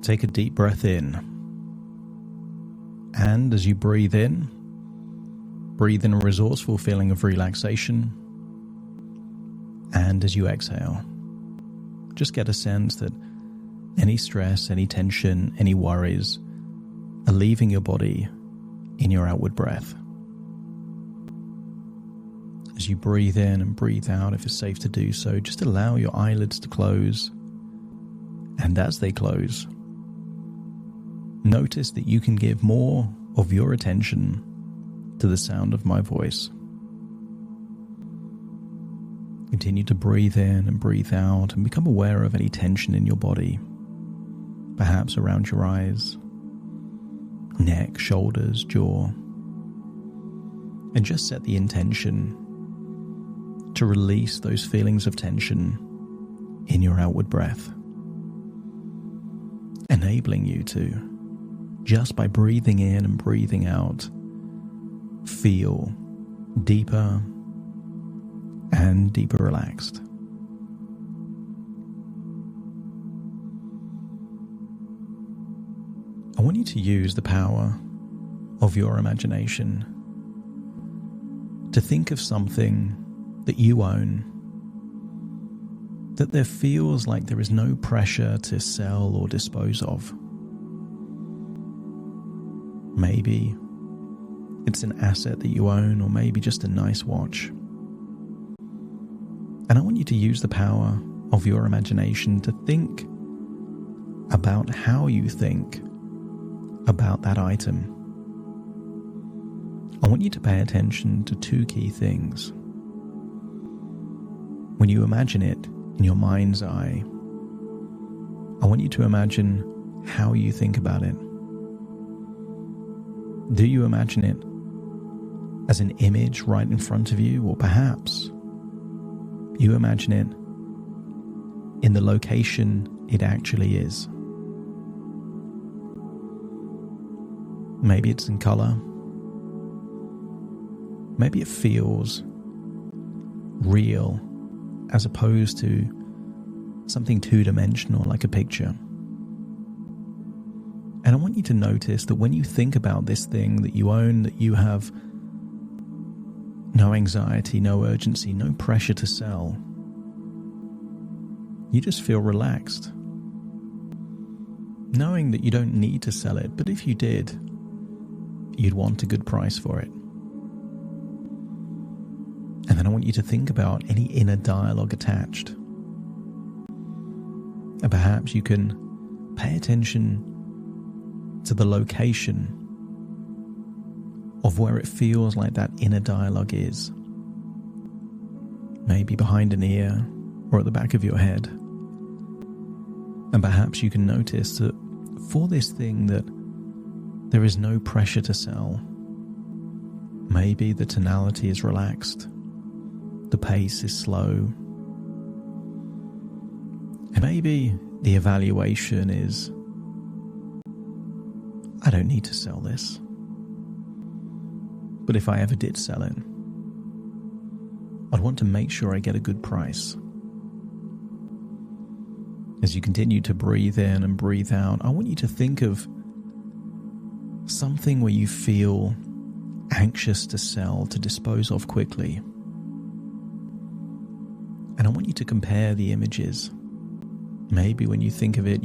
Take a deep breath in. And as you breathe in a resourceful feeling of relaxation. And as you exhale, just get a sense that any stress, any tension, any worries are leaving your body in your outward breath. As you breathe in and breathe out, if it's safe to do so, just allow your eyelids to close. And as they close, notice that you can give more of your attention to the sound of my voice. Continue to breathe in and breathe out and become aware of any tension in your body, perhaps around your eyes, neck, shoulders, jaw. And just set the intention to release those feelings of tension in your outward breath, enabling you to, just by breathing in and breathing out, feel deeper and deeper relaxed. I want you to use the power of your imagination to think of something that you own, that there feels like there is no pressure to sell or dispose of. Maybe it's an asset that you own, or maybe just a nice watch. And I want you to use the power of your imagination to think about how you think about that item. I want you to pay attention to two key things. When you imagine it in your mind's eye, I want you to imagine how you think about it. Do you imagine it as an image right in front of you, or perhaps you imagine it in the location it actually is? Maybe it's in color. Maybe it feels real as opposed to something two-dimensional like a picture. And I want you to notice that when you think about this thing that you own, that you have no anxiety, no urgency, no pressure to sell, you just feel relaxed, knowing that you don't need to sell it, but if you did, you'd want a good price for it. And then I want you to think about any inner dialogue attached. And perhaps you can pay attention to the location of where it feels like that inner dialogue is. Maybe behind an ear or at the back of your head. And perhaps you can notice that for this thing that there is no pressure to sell. Maybe the tonality is relaxed. The pace is slow. And maybe the evaluation is, I don't need to sell this. But if I ever did sell it, I'd want to make sure I get a good price. As you continue to breathe in and breathe out, I want you to think of something where you feel anxious to sell, to dispose of quickly. And I want you to compare the images. Maybe when you think of it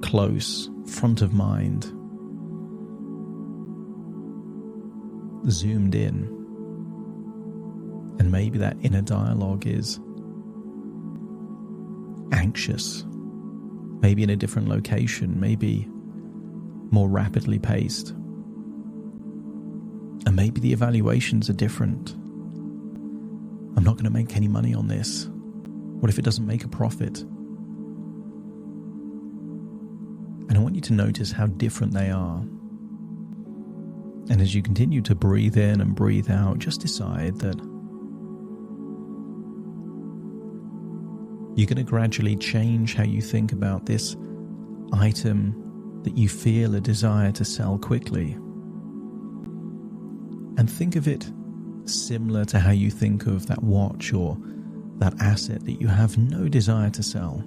close, front of mind, zoomed in. And maybe that inner dialogue is anxious, maybe in a different location, maybe more rapidly paced. And maybe the evaluations are different. I'm not going to make any money on this. What if it doesn't make a profit? And I want you to notice how different they are. And as you continue to breathe in and breathe out, just decide that you're going to gradually change how you think about this item that you feel a desire to sell quickly. And think of it similar to how you think of that watch or that asset that you have no desire to sell.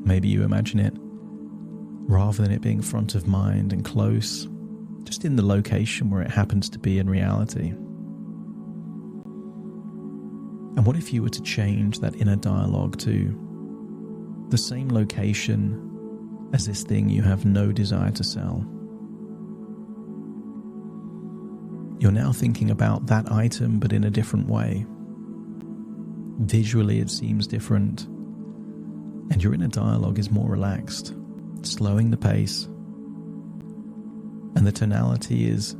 Maybe you imagine it, rather than it being front of mind and close, just in the location where it happens to be in reality. And what if you were to change that inner dialogue to the same location as this thing you have no desire to sell? You're now thinking about that item, but in a different way. Visually, it seems different, and your inner dialogue is more relaxed, slowing the pace, and the tonality is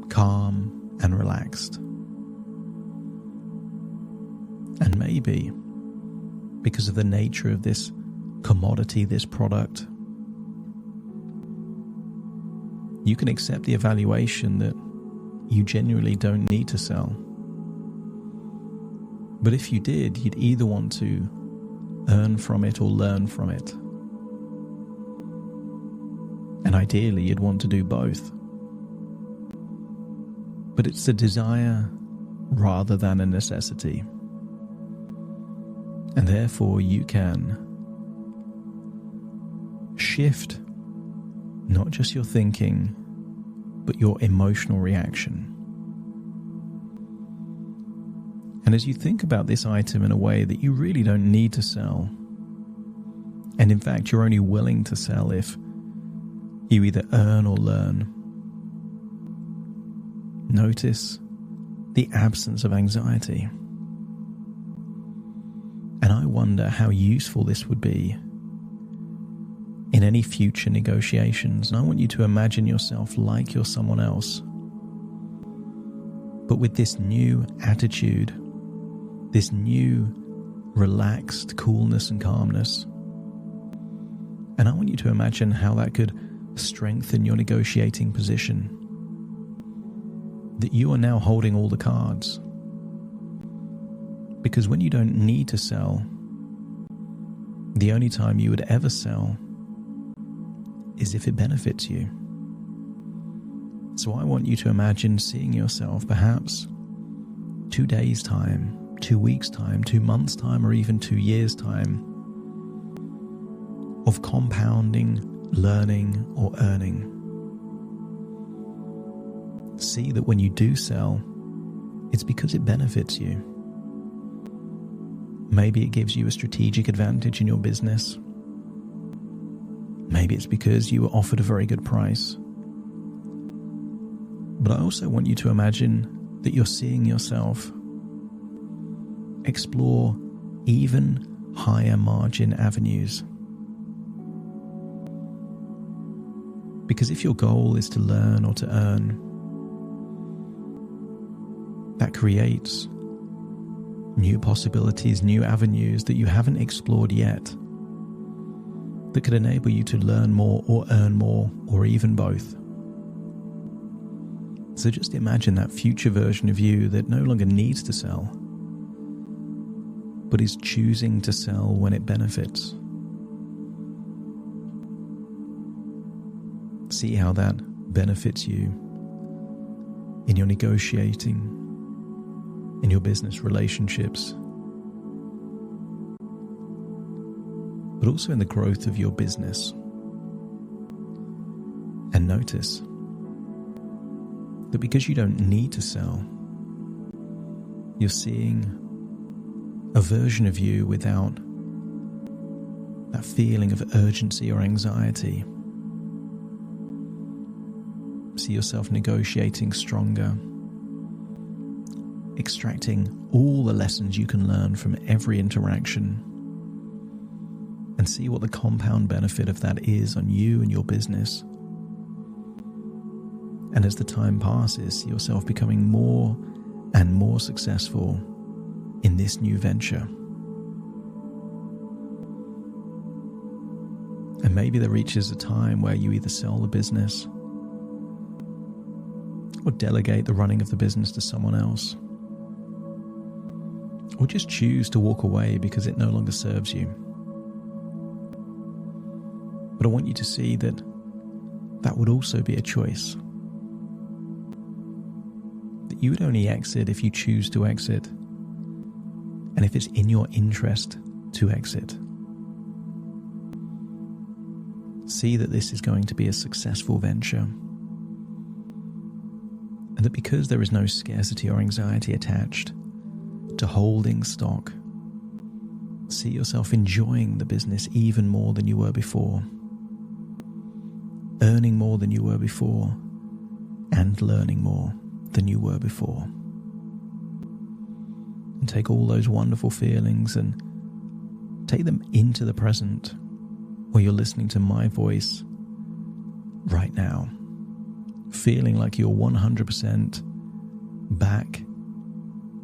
calm and relaxed. And maybe, because of the nature of this commodity, this product, you can accept the evaluation that you genuinely don't need to sell. But if you did, you'd either want to earn from it or learn from it. And ideally, you'd want to do both. But it's a desire rather than a necessity. And therefore, you can shift not just your thinking, but your emotional reaction. And as you think about this item in a way that you really don't need to sell, and in fact you're only willing to sell if you either earn or learn, notice the absence of anxiety. And I wonder how useful this would be in any future negotiations. And I want you to imagine yourself like you're someone else, but with this new attitude, this new relaxed coolness and calmness. And I want you to imagine how that could strengthen your negotiating position, that you are now holding all the cards. Because when you don't need to sell, the only time you would ever sell is if it benefits you. So I want you to imagine seeing yourself perhaps 2 days' time, 2 weeks' time, 2 months' time, or even 2 years' time of compounding, learning, or earning. See that when you do sell, it's because it benefits you. Maybe it gives you a strategic advantage in your business. Maybe it's because you were offered a very good price. But I also want you to imagine that you're seeing yourself explore even higher margin avenues. Because if your goal is to learn or to earn, that creates new possibilities, new avenues that you haven't explored yet, that could enable you to learn more or earn more, or even both. So just imagine that future version of you that no longer needs to sell, but is choosing to sell when it benefits. See how that benefits you in your negotiating, in your business relationships, but also in the growth of your business. And notice that because you don't need to sell, you're seeing a version of you without that feeling of urgency or anxiety. See yourself negotiating stronger, extracting all the lessons you can learn from every interaction, and see what the compound benefit of that is on you and your business. And as the time passes, see yourself becoming more and more successful in this new venture. And maybe there reaches a time where you either sell the business or delegate the running of the business to someone else, or just choose to walk away because it no longer serves you. But I want you to see that that would also be a choice. That you would only exit if you choose to exit, and if it's in your interest to exit. See that this is going to be a successful venture, and that because there is no scarcity or anxiety attached to holding stock, see yourself enjoying the business even more than you were before, earning more than you were before, and learning more than you were before. And take all those wonderful feelings and take them into the present, where you're listening to my voice right now, feeling like you're 100% back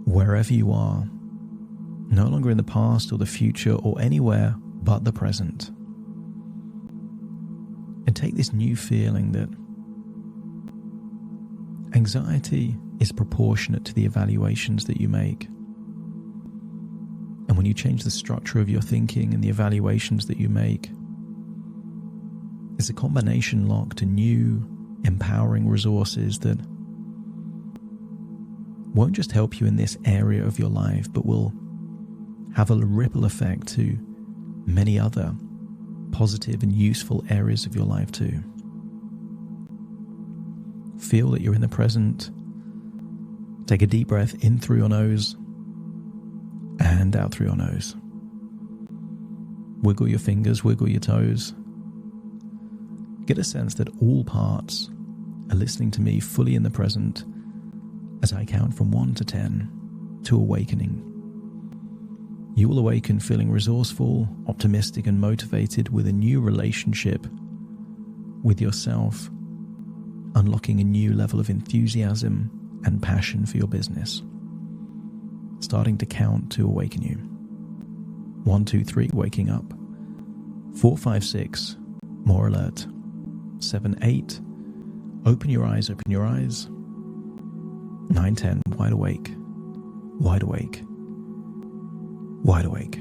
wherever you are, no longer in the past or the future or anywhere but the present. And take this new feeling that anxiety is proportionate to the evaluations that you make. And when you change the structure of your thinking and the evaluations that you make, it's a combination lock to new, empowering resources that won't just help you in this area of your life, but will have a ripple effect to many other positive and useful areas of your life too. Feel that you're in the present. Take a deep breath in through your nose and out through your nose. Wiggle your fingers, wiggle your toes. Get a sense that all parts are listening to me fully in the present as I count from 1 to 10 to awakening. You will awaken feeling resourceful, optimistic, and motivated with a new relationship with yourself, unlocking a new level of enthusiasm and passion for your business. Starting to count to awaken you. 1, 2, 3, waking up. 4, 5, 6, more alert. 7, 8, open your eyes, open your eyes. 9, 10, wide awake, wide awake, wide awake.